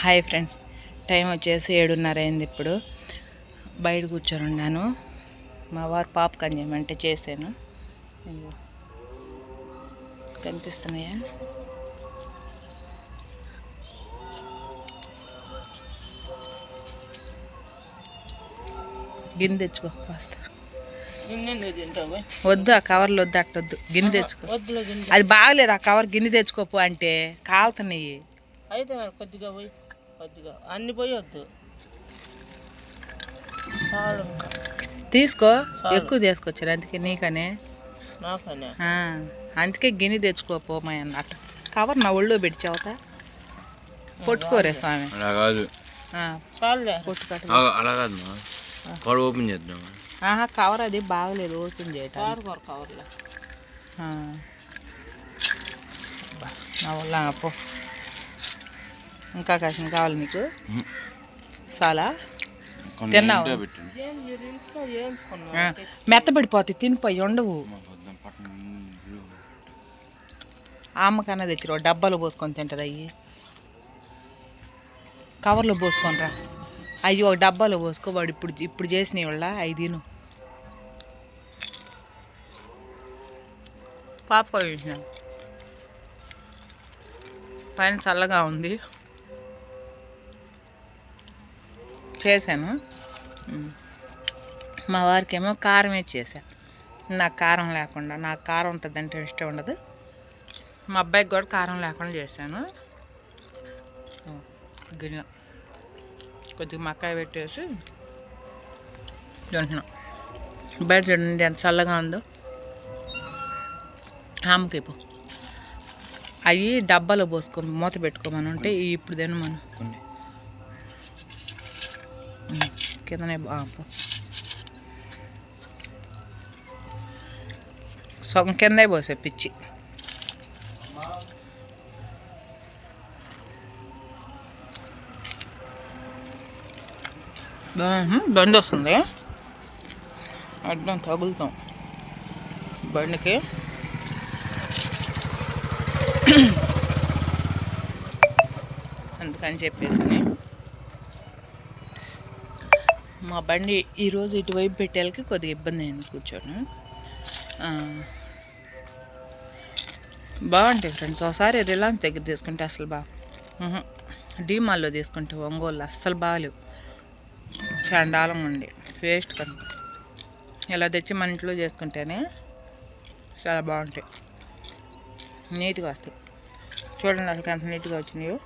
Hi friends, time వచ్చేసి 7:30 అయింది. ఇప్పుడు బయట కూర్చొని ఉన్నాను. మా వారు పాప్కార్న్ చేయమంటే చేశాను. కనిపిస్తున్నాయా? గిన్నె తెచ్చుకో కాస్త. వద్దు, ఆ కవర్లు వద్దు, అట్టొద్దు, గిన్నె తెచ్చుకో. అది బాగలేదు ఆ కవర్. గిన్నె తెచ్చుకోపు అంటే కాలుతున్నాయి. అయితే మరి కొద్దిగా పోయి, కొద్దిగా అన్ని పోయి వద్దు, తీసుకో. ఎక్కువ తీసుకొచ్చారు అందుకే నీకనే. నాకనే అందుకే గిన్నె తెచ్చుకోపో మా అన్నట్టు. కవర్ నా ఒళ్ళో పెట్టి చెవుతా. కొట్టుకోరే స్వామి. ఓపెన్ చేద్దాం. కవర్ అది బాగలేదు ఓపెన్ చేయటం. కవర్లో నా వల్ల పో. ఇంకా కాసిన కావాలి నీకు? చాలా తిన్నావు? మెత్తబడిపోతాయి, తినిపోయి ఉండవు. అమ్మకన్నా తెచ్చిరా, డబ్బాలో పోసుకొని తింటుంది. అవి కవర్లో పోసుకొని రా. అయ్యి ఒక డబ్బాలో పోసుకోవాడు. ఇప్పుడు చేసినవి వాళ్ళ 5 తిను. పాప్కార్న్ చేసిన పైన చల్లగా ఉంది చేశాను. మా వారికి ఏమో కారం వేసి చేశాను. నాకు కారం లేకుండా, నాకు కారం ఉంటుందంటే ఇష్టం ఉండదు. మా అబ్బాయికి కూడా కారం లేకుండా చేశాను. గిన్నె కొద్దిగా మక్కాయ పెట్టేసి తింటున్నాం. బయట చూడండి ఎంత చల్లగా ఉందో. ఆమెకేపు అవి డబ్బాలో పోసుకొని మూత పెట్టుకోమని ఉంటే ఇప్పుడు తినమను. కిందనే సగం కిందే పోసే పిచ్చి. బండి వస్తుంది, అడ్డం తగులుతాం బండికి. అందుకని చెప్పేసి మా బండి ఈరోజు ఇటువైపు పెట్టేళ్ళకి కొద్దిగా ఇబ్బంది అయింది కూర్చోను. బాగుంటాయి ఫ్రెండ్స్. ఒకసారి రిలయన్స్ దగ్గర తీసుకుంటే అసలు డీమాల్లో తీసుకుంటే ఒంగోలు అస్సలు బాగాలేవు. చండాలం ఉండి వేస్ట్ కనుక ఇలా తెచ్చి మన ఇంట్లో చేసుకుంటేనే చాలా బాగుంటాయి, నీట్గా వస్తాయి. చూడండి అసలు ఎంత నీట్గా వచ్చినాయో.